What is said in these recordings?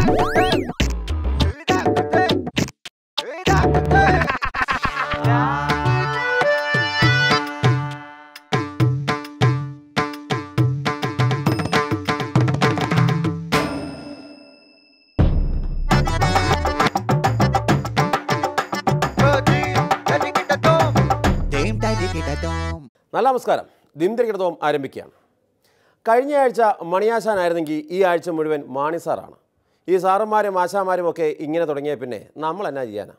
നല്ല നമസ്കാരം. ദിനദരികിടതവും ആരംഭിക്കുകയാണ്. കഴിഞ്ഞ ആഴ്ച മണിയാശാനായിരുന്നെങ്കിൽ ഈ ആഴ്ച മുഴുവൻ മാണി സാറാണ്. ഈ സാറന്മാരും ആശാമാരും ഒക്കെ ഇങ്ങനെ തുടങ്ങിയ പിന്നെ നമ്മൾ എന്നാ ചെയ്യാനാ?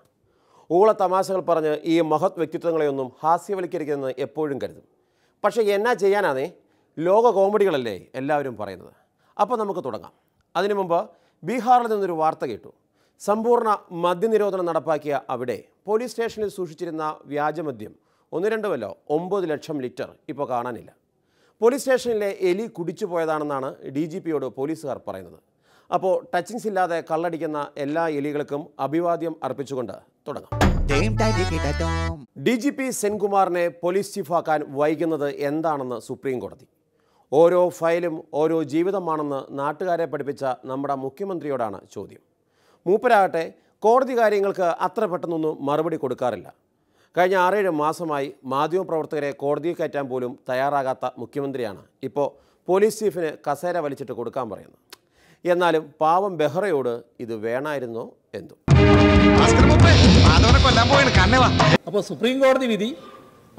ഊള തമാശകൾ പറഞ്ഞ് ഈ മഹത് വ്യക്തിത്വങ്ങളെയൊന്നും ഹാസ്യവൽക്കരിക്കുന്നത് എപ്പോഴും കരുതും. പക്ഷേ എന്നാ ചെയ്യാനാണേ? ലോക കോമഡികളല്ലേ എല്ലാവരും പറയുന്നത്. അപ്പോൾ നമുക്ക് തുടങ്ങാം. അതിനു മുമ്പ് ബീഹാറിൽ നിന്നൊരു വാർത്ത കേട്ടു. സമ്പൂർണ്ണ മദ്യനിരോധനം നടപ്പാക്കിയ അവിടെ പോലീസ് സ്റ്റേഷനിൽ സൂക്ഷിച്ചിരുന്ന വ്യാജമദ്യം 9 ലക്ഷം ലിറ്റർ ഇപ്പോൾ കാണാനില്ല. പോലീസ് സ്റ്റേഷനിലെ എലി കുടിച്ചു പോയതാണെന്നാണ് DGPയോട് പോലീസുകാർ പറയുന്നത്. അപ്പോൾ ടച്ചിങ്സ് ഇല്ലാതെ കള്ളടിക്കുന്ന എല്ലാ എലികൾക്കും അഭിവാദ്യം അർപ്പിച്ചുകൊണ്ട് തുടങ്ങാം. DGP സെൻകുമാറിനെ പോലീസ് ചീഫാക്കാൻ വൈകുന്നത് എന്താണെന്ന് സുപ്രീം കോടതി. ഓരോ ഫയലും ഓരോ ജീവിതമാണെന്ന് നാട്ടുകാരെ പഠിപ്പിച്ച നമ്മുടെ മുഖ്യമന്ത്രിയോടാണ് ചോദ്യം. മൂപ്പരാകട്ടെ കോടതി കാര്യങ്ങൾക്ക് അത്ര പെട്ടെന്നൊന്നും മറുപടി കൊടുക്കാറില്ല. കഴിഞ്ഞ 6-7 മാസമായി മാധ്യമപ്രവർത്തകരെ കോടതിയിൽ കയറ്റാൻ പോലും തയ്യാറാകാത്ത മുഖ്യമന്ത്രിയാണ് ഇപ്പോൾ പോലീസ് ചീഫിന് കസേര വലിച്ചിട്ട് കൊടുക്കാൻ പറയുന്നത്. എന്നാലും പാവം ബെഹ്റയോട് ഇത് വേണമായിരുന്നോ എന്തോ. അപ്പോൾ സുപ്രീം കോടതി വിധി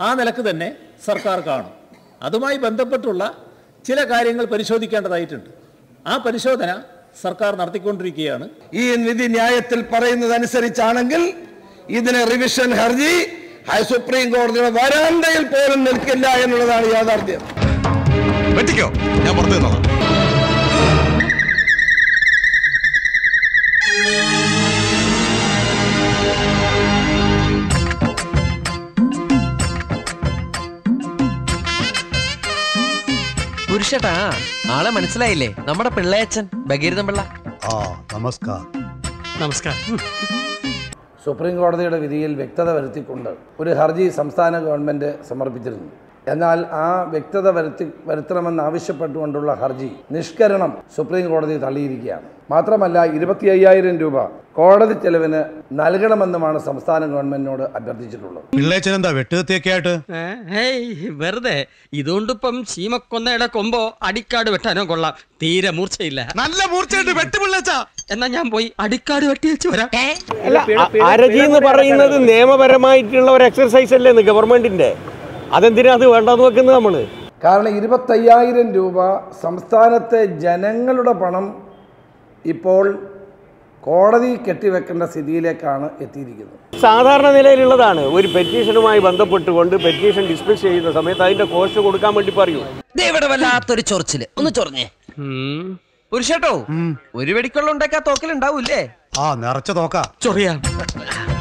ആ നിലക്ക് തന്നെ സർക്കാർ കാണും. അതുമായി ബന്ധപ്പെട്ടുള്ള ചില കാര്യങ്ങൾ പരിശോധിക്കേണ്ടതായിട്ടുണ്ട്. ആ പരിശോധന സർക്കാർ നടത്തിക്കൊണ്ടിരിക്കുകയാണ്. ഈ വിധി ന്യായത്തിൽ പറയുന്നതനുസരിച്ചാണെങ്കിൽ ഇതിന് റിവിഷൻ ഹർജി സുപ്രീം കോടതിയുടെ വരാന്തയിൽ പോലും നിൽക്കില്ല എന്നുള്ളതാണ് യാഥാർത്ഥ്യം. ഞാൻ പുറത്തു നിന്നോളാം. പുരുഷട്ടാ, ആളെ മനസ്സിലായില്ലേ? നമ്മുടെ പിള്ളയച്ചൻ ഭഗീരഥൻ പിള്ള. നമസ്കാരം. സുപ്രീം കോടതിയുടെ വിധിയിൽ വ്യക്തത വരുത്തിക്കൊണ്ട് ഒരു ഹർജി സംസ്ഥാന ഗവൺമെൻറ് സമർപ്പിച്ചിരുന്നു. എന്നാൽ ആ വ്യക്തത വരുത്തണമെന്നാവശ്യപ്പെട്ടുകൊണ്ടുള്ള ഹർജി നിഷ്കരണം സുപ്രീം കോടതി തള്ളിയിരിക്കുകയാണ്. മാത്രമല്ല 25,000 രൂപ കോടതി ചെലവിന് നൽകണമെന്നുമാണ് സംസ്ഥാന ഗവൺമെന്റിനോട് അഭ്യർത്ഥിച്ചിട്ടുള്ളത്. പിള്ളേച്ചനെന്താ വെട്ടുകത്തിയൊക്കെ ആയിട്ട്? വെറുതെ ഇതുകൊണ്ടിപ്പം ചീമക്കൊന്നയുടെ കൊമ്പോ അടിക്കാട് വെട്ടാനോ കൊള്ളാം. തീരെ മൂർച്ചയില്ല. നല്ല മൂർച്ചയുണ്ട്, വെട്ട് പിള്ളേച്ച. എന്നാ ഞാൻ പോയി അടിക്കാട് വെട്ടി വെച്ച് വരാം. ഹർജി എന്ന് പറയുന്നത് നിയമപരമായിട്ടുള്ള ഒരു എക്സർസൈസ് അല്ലേ ഗവൺമെന്റിന്റെ? അതെന്തിനാ അത് വേണ്ടെന്ന് വെക്കുന്നത് നമ്മള്? കാരണം 25,000 രൂപ സംസ്ഥാനത്തെ ജനങ്ങളുടെ പണം ഇപ്പോൾ കോടതി കെട്ടിവെക്കേണ്ട സ്ഥിതിയിലേക്കാണ് എത്തിയിരിക്കുന്നത്. സാധാരണ നിലയിലുള്ളതാണ്. ഒരു പെറ്റീഷനുമായി ബന്ധപ്പെട്ടുകൊണ്ട് പെറ്റീഷൻ ഡിസ്മിസ് ചെയ്യുന്ന സമയത്ത് അതിന്റെ കോസ്റ്റ് കൊടുക്കാൻ വേണ്ടി പറയൂ. ഇവിടെ വല്ലാത്തൊരു ചൊറിച്ചില്. ഒന്ന് ചൊറിഞ്ഞേ പുരുഷട്ടോ. ഒരു വെടിക്കൊള്ള ഉണ്ടാക്കാ തോക്കലുണ്ടാവൂല്ലേ? നിറച്ച തോക്ക ചൊറിയാം.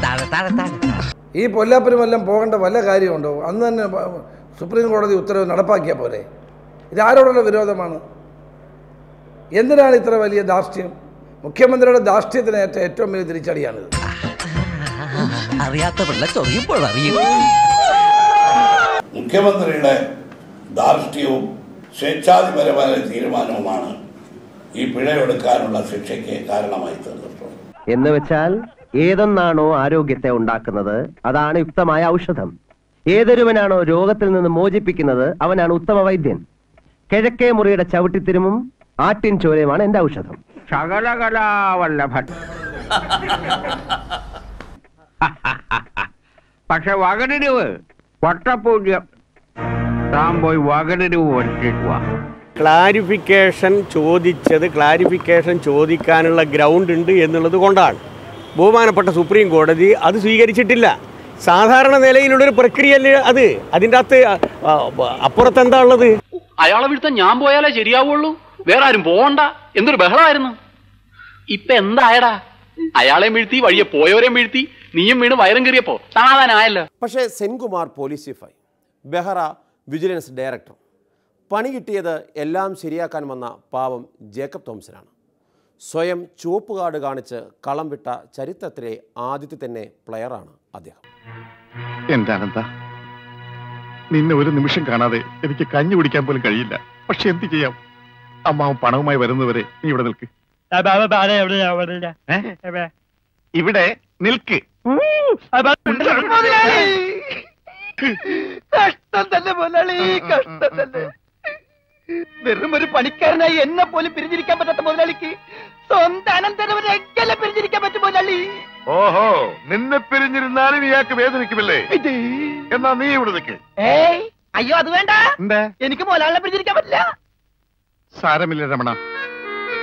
താഴെ താഴെ താഴെ. ഈ പൊല്ലാപ്പുരമെല്ലാം പോകേണ്ട വല്ല കാര്യമുണ്ടോ? അന്ന് തന്നെ സുപ്രീം കോടതി ഉത്തരവ് നടപ്പാക്കിയാൽ പോരെ? ഇതാരോടുള്ള വിരോധമാണ്? എന്തിനാണ് ഇത്ര വലിയ ധാർഷ്ട്യം? മുഖ്യമന്ത്രിയുടെ ധാർഷ്ട്യത്തിന് ഏറ്റവും വലിയ തിരിച്ചടിയാണിത്. അറിയാത്ത പിള്ള ചൊറിയുമ്പോൾ അറിയും. മുഖ്യമന്ത്രിയുടെ ധാർഷ്ട്യവും സ്വേച്ഛാധിപരമായ തീരുമാനവുമാണ് ഈ പിഴയെടുക്കാനുള്ള ശിക്ഷയ്ക്ക് കാരണമായി തീർന്നിട്ടുള്ളത്. എന്ന് വെച്ചാൽ ഏതൊന്നാണോ ആരോഗ്യത്തെ ഉണ്ടാക്കുന്നത് അതാണ് യുക്തമായ ഔഷധം. ഏതൊരുവനാണോ രോഗത്തിൽ നിന്ന് മോചിപ്പിക്കുന്നത് അവനാണ് ഉത്തമ വൈദ്യൻ. കിഴക്കേ മുറിയുടെ ചവിട്ടിത്തിരുമും ആട്ടിൻ ചോരയുമാണ് എന്റെ ഔഷധം. ശകലകലാവല്ലഭൻ. പക്ഷെ വകരരുവ് വട്ടപൂജ്യം താൻ പോയി വകരരുവ് പഠിച്ചിട്ട് ക്ലാരിഫിക്കേഷൻ ചോദിച്ചത് ക്ലാരിഫിക്കേഷൻ ചോദിക്കാനുള്ള ഗ്രൗണ്ട് ഉണ്ട് എന്നുള്ളത് കൊണ്ടാണ് ബഹുമാനപ്പെട്ട സുപ്രീം കോടതി അത് സ്വീകരിച്ചിട്ടില്ല. സാധാരണ നിലയിലുള്ളൊരു പ്രക്രിയല്ലേ അത്. അതിൻ്റെ അകത്ത് അപ്പുറത്ത് എന്താ ഉള്ളത്? അയാളെ വീഴ്ത്താൻ ഞാൻ പോയാലേ ശരിയാവുള്ളൂ, വേറെ ആരും പോകണ്ട. എന്തൊരു ബഹളമായിരുന്നു. ഇപ്പൊ എന്തായടാ? അയാളെയും വീഴ്ത്തി, വഴിയെ പോയവരെയും വീഴ്ത്തി, നീയും വീണ് വയറും കയറിയപ്പോ സമാധാനമായല്ലോ. പക്ഷേ സെൻകുമാർ പോലീസ് ചീഫായി, ബെഹ്റ വിജിലൻസ് ഡയറക്ടർ. പണി കിട്ടിയത് എല്ലാം ശരിയാക്കാൻ വന്ന പാവം ജേക്കബ് തോംസനാണ്. സ്വയം ചുവപ്പ് കാർഡ് കാണിച്ച് കളം വിട്ട ചരിത്രത്തിലെ ആദ്യത്തെ തന്നെ പ്ലെയറാണ് അദ്ദേഹം. എന്റെ അനന്ത, നിന്നെ ഒരു നിമിഷം കാണാതെ എനിക്ക് കഞ്ഞി കുടിക്കാൻ പോലും കഴിയില്ല. പക്ഷെ എന്ത് ചെയ്യാം? അമ്മാവൻ പണവുമായി വരുന്നവരെ നീ ഇവിടെ നിൽക്ക്. ഇവിടെ നിൽക്ക്. കഷ്ടം തന്നെ മുതലാളി, കഷ്ടം തന്നെ. വെറും ഒരു പണിക്കാരനായി എന്നെ പോലും പിരിഞ്ഞിരിക്കാൻ പറ്റാത്ത മുതലാളിക്ക് സ്വന്തം അനന്തരവനെ എങ്ങനെ പിരിഞ്ഞിരിക്കാൻ പറ്റും മുതലാളി? ഓഹോ, നിന്നെ പിരിഞ്ഞിരുന്നാലും ഇയാൾക്ക് വേദനിക്കുമല്ലേ? എന്നാ നീ ഇവിടെ നിൽക്ക്. ഏയ് അയ്യോ, അത് വേണ്ട. എനിക്ക് മുതലാളിനെ പിരിഞ്ഞിരിക്കാൻ പറ്റില്ല. സാരമില്ല രമണ,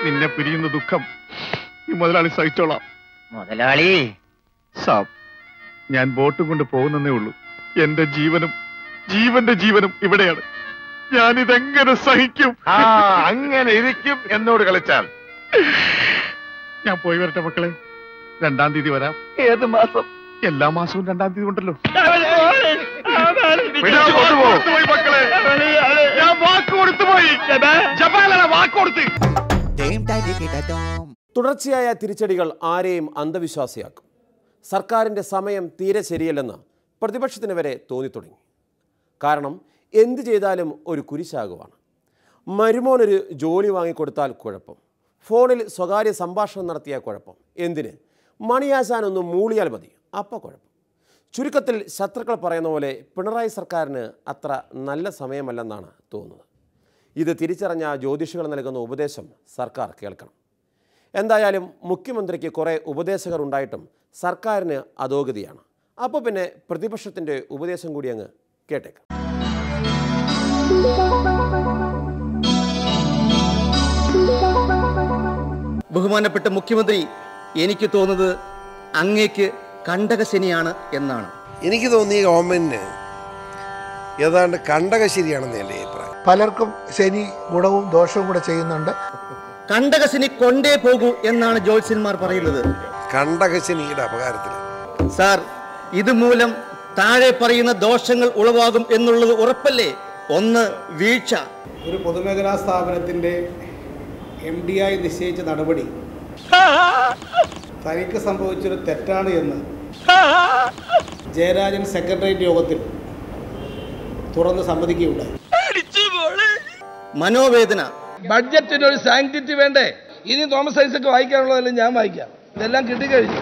നിന്നെ പിരിയുന്ന ദുഃഖം ഈ മുതലാളി സഹിച്ചോളാം. മുതലാളി സാബ്, ഞാൻ ബോട്ടും കൊണ്ട് പോകുന്നേ ഉള്ളൂ. എന്റെ ജീവന്റെ ജീവനും ഇവിടെയാണ്. ഞാനിതെങ്ങനെ സഹിക്കും? അങ്ങനെ ഇരിക്കും എന്നോട് കളിച്ചാൽ. ഞാൻ പോയി വരട്ടെ മക്കളെ. 2-ാം തീയതി വരാം. ഏത് മാസം? എല്ലാ മാസവും 2-ാം തീയതി ഉണ്ടല്ലോ. ഞാൻ വാക്ക് കൊടുത്തുപോയി. വാക്ക് കൊടുത്ത്. തുടർച്ചയായ തിരിച്ചടികൾ ആരെയും അന്ധവിശ്വാസിയാക്കും. സർക്കാരിൻ്റെ സമയം തീരെ ശരിയല്ലെന്ന് പ്രതിപക്ഷത്തിന് വരെ തോന്നിത്തുടങ്ങി. കാരണം എന്ത് ചെയ്താലും ഒരു കുരിശാകുവാണ്. മരുമോനൊരു ജോലി വാങ്ങിക്കൊടുത്താൽ കുഴപ്പം, ഫോണിൽ സ്വകാര്യ സംഭാഷണം നടത്തിയാൽ കുഴപ്പം, എന്തിന് മണിയാശാനൊന്ന് മൂളിയാൽ മതി, അപ്പം കുഴപ്പം. ചുരുക്കത്തിൽ ശത്രുക്കൾ പറയുന്ന പോലെ പിണറായി സർക്കാരിന് അത്ര നല്ല സമയമല്ലെന്നാണ് തോന്നുന്നത്. ഇത് തിരിച്ചറിഞ്ഞ ജ്യോതിഷികൾ നൽകുന്ന ഉപദേശം സർക്കാർ കേൾക്കണം. എന്തായാലും മുഖ്യമന്ത്രിക്ക് കുറേ ഉപദേശകർ ഉണ്ടായിട്ടും സർക്കാരിന് അധോഗതിയാണ്. അപ്പോൾ പിന്നെ പ്രതിപക്ഷത്തിൻ്റെ ഉപദേശം കൂടി അങ്ങ് കേട്ടേക്കാം. ബഹുമാനപ്പെട്ട മുഖ്യമന്ത്രി, എനിക്ക് തോന്നുന്നത് അങ്ങേക്ക് കണ്ടകശനിയാണ് എന്നാണ്. എനിക്ക് തോന്നിയ ഗവൺമെന്റിന് ഏതാണ്ട് കണ്ടകശനിയാണെന്ന് എൻ്റെ അഭിപ്രായം. പലർക്കും ശനി ഗുണവും ദോഷവും കൂടെ ചെയ്യുന്നുണ്ട്. കണ്ടകശനി കൊണ്ടേ പോകൂ എന്നാണ് ജ്യോത്സ്യന്മാർ പറയുന്നത്. കണ്ടകശനിയുടെ അപകാരത്തിൽ സാർ, ഇതുമൂലം താഴെ പറയുന്ന ദോഷങ്ങൾ ഉളവാകും എന്നുള്ളത് ഉറപ്പല്ലേ? 1, വീഴ്ച. ഒരു പൊതുമേഖലാ സ്ഥാപനത്തിന്റെ MD ആയി നിശ്ചയിച്ച നടപടി തനിക്ക് സംഭവിച്ചൊരു തെറ്റാണ് എന്ന് ജയരാജൻ സെക്രട്ടേറിയറ്റ് യോഗത്തിൽ തുറന്ന് സമ്മതിക്കുകയുണ്ടായി. മനോവേദന. ബഡ്ജറ്റിന് ഒരു സാങ്ക്ടിറ്റി വേണ്ടേ? ഇനി തോമസ് ഐസക്ക് വായിക്കാനുള്ളതെല്ലാം ഞാൻ വായിക്കാം. ഇതെല്ലാം കിട്ടിക്കഴിഞ്ഞു.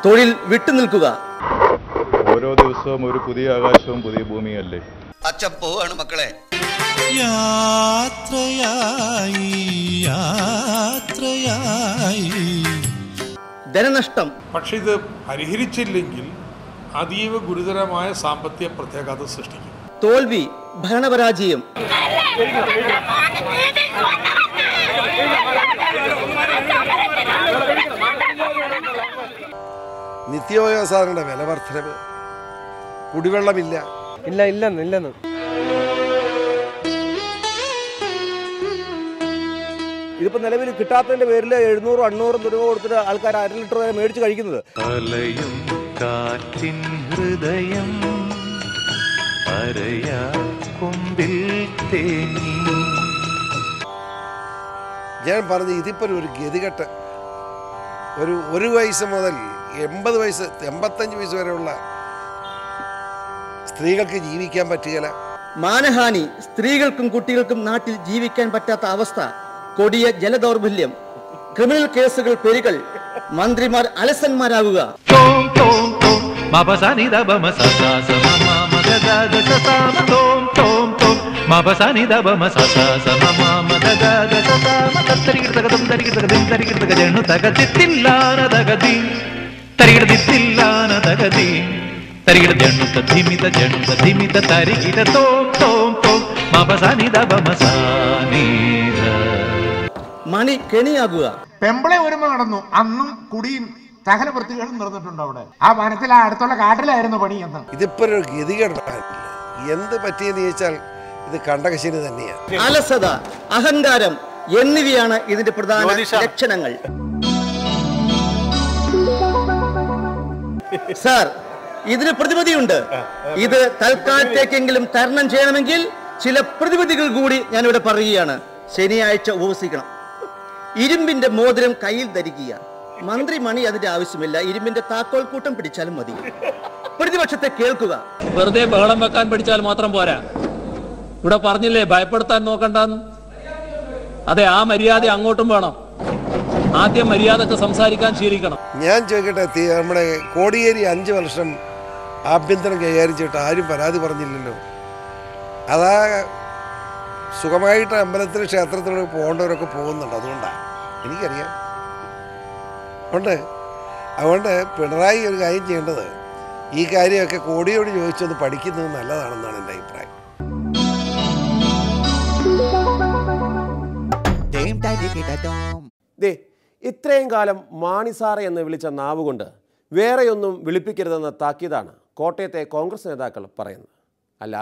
തൊഴിൽ വിട്ടുനിൽക്കുക. ഓരോ ദിവസവും ഒരു പുതിയ ആകാശവും പുതിയ ഭൂമിയല്ലേ. അച്ഛൻ പോവാണ് മക്കളെ. ധനനഷ്ടം. പക്ഷെ ഇത് പരിഹരിച്ചില്ലെങ്കിൽ അതീവ ഗുരുതരമായ സാമ്പത്തിക പ്രത്യാഘാതം സൃഷ്ടിക്കും. തോൽവി. ഭരണപരാജയം. നിത്യോപയോഗ സാധനങ്ങളുടെ വില വർധനവ്, കുടിവെള്ളമില്ല. ഇല്ലെന്ന് ഇതിപ്പോ നിലവിൽ കിട്ടാത്തതിന്റെ പേരിൽ 700-800 രൂപ കൊടുത്തിട്ട് ആൾക്കാർ 1 ലിറ്റർ വരെ മേടിച്ച് കഴിക്കുന്നത്. ഞാൻ പറഞ്ഞു, ഇതിപ്പോൾ ഒരു ഗതികെട്ട് ഒരു വയസ്സ് മുതൽ 80 വയസ്സ് 85 വയസ്സ് വരെയുള്ള സ്ത്രീകൾക്ക് ജീവിക്കാൻ പറ്റുകയില്ല. മാനഹാനി. സ്ത്രീകൾക്കും കുട്ടികൾക്കും നാട്ടിൽ ജീവിക്കാൻ പറ്റാത്ത അവസ്ഥ. കൊടിയ ജലദൗർബല്യം. ക്രിമിനൽ കേസുകൾ പെരുകൾ. മന്ത്രിമാർ അലസന്മാരാകുക. മണി കെണിയാകുക. പെമ്പിളെ ഒരുമ നടന്നു. അന്നും കുടിയും സകല വൃത്തികളും നടന്നിട്ടുണ്ട് അവിടെ. ആ വനത്തിൽ അടുത്തുള്ള കാട്ടിലായിരുന്നു പണി എന്ന്. ഇതിപ്പോ ഒരു ഗതികേടാണ്. എന്ത് പറ്റിയെന്ന് ചോദിച്ചാൽ ഇത് കണ്ടകശനി തന്നെയാണ്. അലസത, അഹങ്കാരം എന്നിവയാണ് ഇതിന്റെ പ്രധാന ലക്ഷണങ്ങൾ. സാർ, ഇതിന് പ്രതിവിധിയുണ്ട്. ഇത് തൽക്കാലത്തേക്കെങ്കിലും തരണം ചെയ്യണമെങ്കിൽ ചില പ്രതിവിധികൾ കൂടി ഞാനിവിടെ പറയുകയാണ്. ശനിയാഴ്ച ഉപവസിക്കണം. ഇരുമ്പിന്റെ മോതിരം കയ്യിൽ ധരിക്കുക. മന്ത്രി മണി അതിന്റെ ആവശ്യമില്ല. ഇരുമ്പിന്റെ താക്കോൽ കൂട്ടം പിടിച്ചാലും മതി. പ്രതിപക്ഷത്തെ കേൾക്കുക. വെറുതെ ബഹളം വെക്കാൻ പഠിച്ചാൽ മാത്രം പോരാ, ഇവിടെ പറഞ്ഞില്ലേ ഭയപ്പെടുത്താൻ നോക്കണ്ടെന്ന്. അതെ, ആ മര്യാദ അങ്ങോട്ടും വേണം. ആദ്യം മര്യാദക്ക് സംസാരിക്കാൻ ശീലിക്കണം. ഞാൻ ചോദിക്കട്ടെ, നമ്മുടെ കോടിയേരി 5 വർഷം ആഭ്യന്തരം കൈകാര്യം ചെയ്തിട്ട് ആരും പരാതി പറഞ്ഞില്ലല്ലോ. അതാ സുഖമായിട്ട് അമ്പലത്തിൽ ക്ഷേത്രത്തിലൊക്കെ പോകേണ്ടവരൊക്കെ പോകുന്നുണ്ട്. അതുകൊണ്ടാണ് എനിക്കറിയാം. അതുകൊണ്ട് പിണറായി ഒരു കാര്യം ചെയ്യേണ്ടത്, ഈ കാര്യമൊക്കെ കോടിയോട് ചോദിച്ചൊന്ന് പഠിക്കുന്നത് നല്ലതാണെന്നാണ് എൻ്റെ അഭിപ്രായം. ഇത്രയും കാലം മാണിസാറ എന്ന് വിളിച്ച നാവുകൊണ്ട് വേറെയൊന്നും വിളിപ്പിക്കരുതെന്ന താക്കീതാണ് കോട്ടയത്തെ കോൺഗ്രസ് നേതാക്കൾ പറയുന്നത്. അല്ല,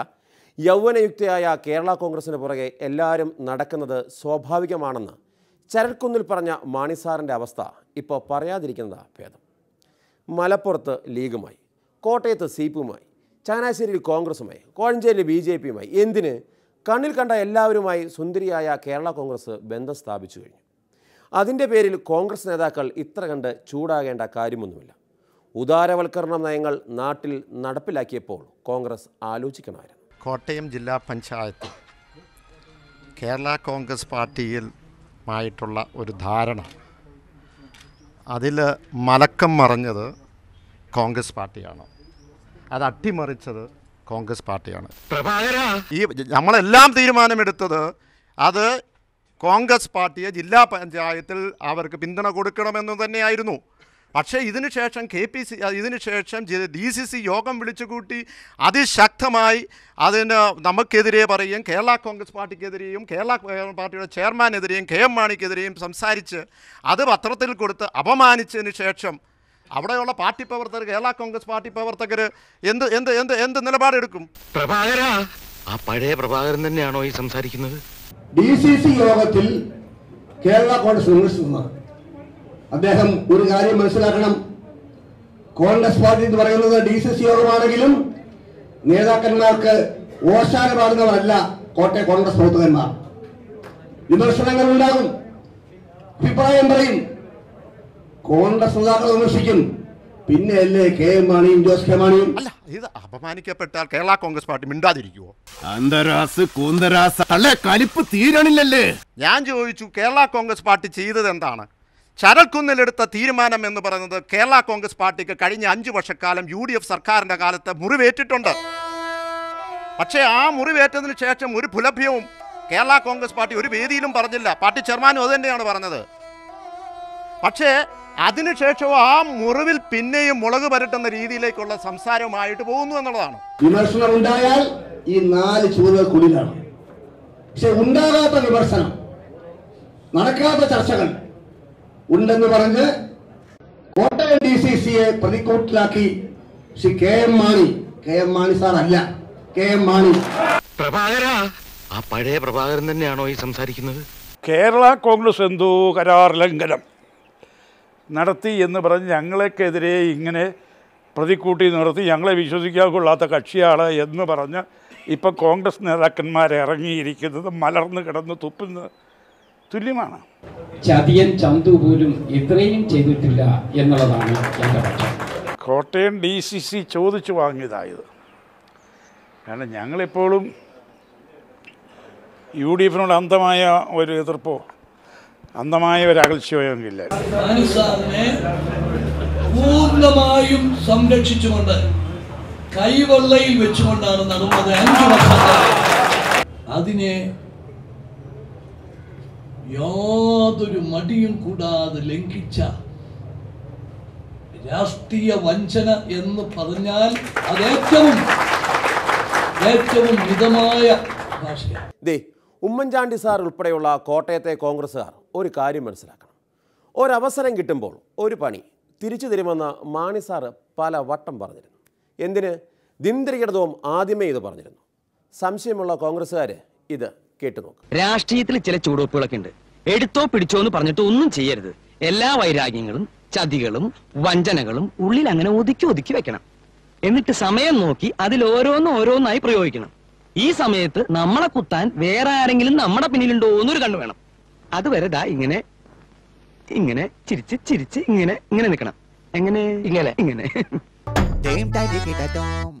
യൗവനയുക്തയായ കേരള കോൺഗ്രസിന് പുറകെ എല്ലാവരും നടക്കുന്നത് സ്വാഭാവികമാണെന്ന് ചരൽക്കുന്നിൽ പറഞ്ഞ മാണിസാറിൻ്റെ അവസ്ഥ ഇപ്പോൾ പറയാതിരിക്കുന്നതാണ് ഭേദം. മലപ്പുറത്ത് ലീഗുമായി, കോട്ടയത്ത് സീപ്പുമായി, ചങ്ങനാശ്ശേരിയിൽ കോൺഗ്രസുമായി, കോഴഞ്ചേരിയിൽ BJPയുമായി, എന്തിന് കണ്ണിൽ കണ്ട എല്ലാവരുമായി സുന്ദരിയായ കേരള കോൺഗ്രസ് ബന്ധം സ്ഥാപിച്ചു കഴിഞ്ഞു. അതിൻ്റെ പേരിൽ കോൺഗ്രസ് നേതാക്കൾ ഇത്ര കണ്ട് ചൂടാകേണ്ട കാര്യമൊന്നുമില്ല. ഉദാരവൽക്കരണ നയങ്ങൾ നാട്ടിൽ നടപ്പിലാക്കിയപ്പോൾ കോൺഗ്രസ് ആലോചിക്കണമായിരുന്നു. കോട്ടയം ജില്ലാ പഞ്ചായത്ത് കേരള കോൺഗ്രസ് പാർട്ടിയിലുമായിട്ടുള്ള ഒരു ധാരണ, അതിൽ മലക്കം മറിഞ്ഞത് കോൺഗ്രസ് പാർട്ടിയാണ്, അത് അട്ടിമറിച്ചത് കോൺഗ്രസ് പാർട്ടിയാണ്. ഈ നമ്മളെല്ലാം തീരുമാനമെടുത്തത് അത് കോൺഗ്രസ് പാർട്ടിയെ ജില്ലാ പഞ്ചായത്തിൽ അവർക്ക് പിന്തുണ കൊടുക്കണമെന്ന് തന്നെയായിരുന്നു. പക്ഷേ ഇതിനുശേഷം ഇതിനുശേഷം DCC യോഗം വിളിച്ചുകൂട്ടി അതിശക്തമായി അതിന് നമുക്കെതിരെ പറയും, കേരള കോൺഗ്രസ് പാർട്ടിക്കെതിരെയും കേരള പാർട്ടിയുടെ ചെയർമാനെതിരെയും KM മാണിക്കെതിരെയും സംസാരിച്ച് അത് പത്രത്തിൽ കൊടുത്ത് അപമാനിച്ചതിന് ശേഷം അവിടെയുള്ള പാർട്ടി പ്രവർത്തകർ, കേരള കോൺഗ്രസ് പാർട്ടി പ്രവർത്തകർ എന്ത് എന്ത് എന്ത് എന്ത് നിലപാടെടുക്കും? ആ പഴയ പ്രഭാകരൻ തന്നെയാണോ ഈ സംസാരിക്കുന്നത്? DCC യോഗത്തിൽ കേരള കോൺഗ്രസ് വിമർശിക്കുന്നത്, അദ്ദേഹം ഒരു കാര്യം മനസ്സിലാക്കണം. കോൺഗ്രസ് പാർട്ടി എന്ന് പറയുന്നത് DCC യോഗമാണെങ്കിലും നേതാക്കന്മാർക്ക് ഓശാന പാടുന്നവരല്ല കോട്ടയം കോൺഗ്രസ് പ്രവർത്തകന്മാർ. വിമർശനങ്ങൾ ഉണ്ടാകും, അഭിപ്രായം പറയും, കോൺഗ്രസ് നേതാക്കൾ വിമർശിക്കും. പിന്നെ അല്ലേ KM മാണിയും ജോസ് കെ മാണിയും? അല്ല, ഇത് അപമാനിക്കപ്പെട്ടാൽ കേരള കോൺഗ്രസ് പാർട്ടി മിണ്ടാതിരിക്കുവോ? കലിപ്പ് തീരണില്ലല്ലേ? ഞാൻ ചോദിച്ചു, കേരള കോൺഗ്രസ് പാർട്ടി ചെയ്തത് എന്താണ്? ചരൽക്കുന്നിലെടുത്ത തീരുമാനം എന്ന് പറയുന്നത് കേരള കോൺഗ്രസ് പാർട്ടിക്ക് കഴിഞ്ഞ 5 വർഷക്കാലം UDF സർക്കാരിൻ്റെ കാലത്ത് മുറിവേറ്റിട്ടുണ്ട്. പക്ഷേ ആ മുറിവേറ്റതിന് ശേഷം ഒരു പുലഭ്യവും കേരള കോൺഗ്രസ് പാർട്ടി ഒരു വേദിയിലും പറഞ്ഞില്ല. പാർട്ടി ചെയർമാനും അത് തന്നെയാണ് പറഞ്ഞത്. പക്ഷേ അതിനുശേഷവും ആ മുറിവിൽ പിന്നെയും മുളക് പരട്ടുന്ന രീതിയിലേക്കുള്ള സംസാരവുമായിട്ട് പോകുന്നു എന്നുള്ളതാണ്. വിമർശനം ഉണ്ടായാൽ ഈ 4 ചൂടുകൾക്കുള്ളിലാണ്. പക്ഷെ ഉണ്ടാകാത്ത വിമർശനം, നടക്കാത്ത ചർച്ചകൾ ഉണ്ടെന്ന് പറഞ്ഞ് കോട്ടയം DCCയെ പ്രതിക്കൂട്ടിലാക്കി ശ്രീ KM മാണി സാർ അല്ല, KM മാണി. ആ പഴയ പ്രഭാകരൻ തന്നെയാണോ ഈ സംസാരിക്കുന്നത്? കേരള കോൺഗ്രസ് എന്തോ കരാർ ലംഘനം നടത്തി എന്ന് പറഞ്ഞ് ഞങ്ങൾക്കെതിരെ ഇങ്ങനെ പ്രതിക്കൂട്ടി നിർത്തി ഞങ്ങളെ വിശ്വസിക്കാൻ കൊള്ളാത്ത കക്ഷിയാണ് എന്ന് പറഞ്ഞ് ഇപ്പം കോൺഗ്രസ് നേതാക്കന്മാരെ ഇറങ്ങിയിരിക്കുന്നത് മലർന്നു കിടന്ന് തുപ്പുന്ന തുല്യമാണ്. ചതിയൻ ചന്തു പോലും ഇത്രയും ചെയ്തിട്ടില്ല എന്നുള്ളതാണ് എൻ്റെ പക്ഷം. കോട്ടയം DCC ചോദിച്ചു വാങ്ങിയതായത്. കാരണം ഞങ്ങളെപ്പോഴും UDFിനോട് അന്ധമായ ഒരു എതിർപ്പോ അന്ധമായ ഒരു അകൽച്ചയോയില്ല. മാണിസാറിനെ പൂർണ്ണമായും സംരക്ഷിച്ചുകൊണ്ട് കൈവെള്ളയിൽ വെച്ചുകൊണ്ടാണ് നടന്നത് 5 വർഷക്കാലം. അതിനെ യാതൊരു മടിയും കൂടാതെ ലംഘിച്ച രാഷ്ട്രീയ വഞ്ചന എന്ന് പറഞ്ഞാൽ അത് ഏറ്റവും മിതമായ ഭാഷയാണ്. ഉമ്മൻചാണ്ടി സാർ ഉൾപ്പെടെയുള്ള കോട്ടയത്തെ കോൺഗ്രസ്സുകാർ ഒരു കാര്യം മനസ്സിലാക്കണം. ഒരവസരം കിട്ടുമ്പോൾ ഒരു പണി തിരിച്ചു തരുമെന്ന് മാണി സാർ പല വട്ടം പറഞ്ഞിരുന്നു. എന്തിന്? ദിനദരികടവും ആദ്യമേ ഇത് പറഞ്ഞിരുന്നു. സംശയമുള്ള കോൺഗ്രസ്സുകാർ ഇത് കേട്ടുനോക്കും. രാഷ്ട്രീയത്തിൽ ചില ചൂടുവെപ്പുകളൊക്കെ ഉണ്ട്. എടുത്തോ പിടിച്ചോ എന്ന് പറഞ്ഞിട്ട് ഒന്നും ചെയ്യരുത്. എല്ലാ വൈരാഗ്യങ്ങളും ചതികളും വഞ്ചനകളും ഉള്ളിൽ അങ്ങനെ ഒതുക്കി വെക്കണം. എന്നിട്ട് സമയം നോക്കി അതിൽ ഓരോന്നായി പ്രയോഗിക്കണം. ഈ സമയത്ത് നമ്മളെ കുത്താൻ വേറെ ആരെങ്കിലും നമ്മുടെ പിന്നിലുണ്ടോ എന്നൊരു കണ്ണു വേണം. അതുവരെ ദാ ഇങ്ങനെ ചിരിച്ച് ഇങ്ങനെ നിൽക്കണം. എങ്ങനെ ഇങ്ങനെ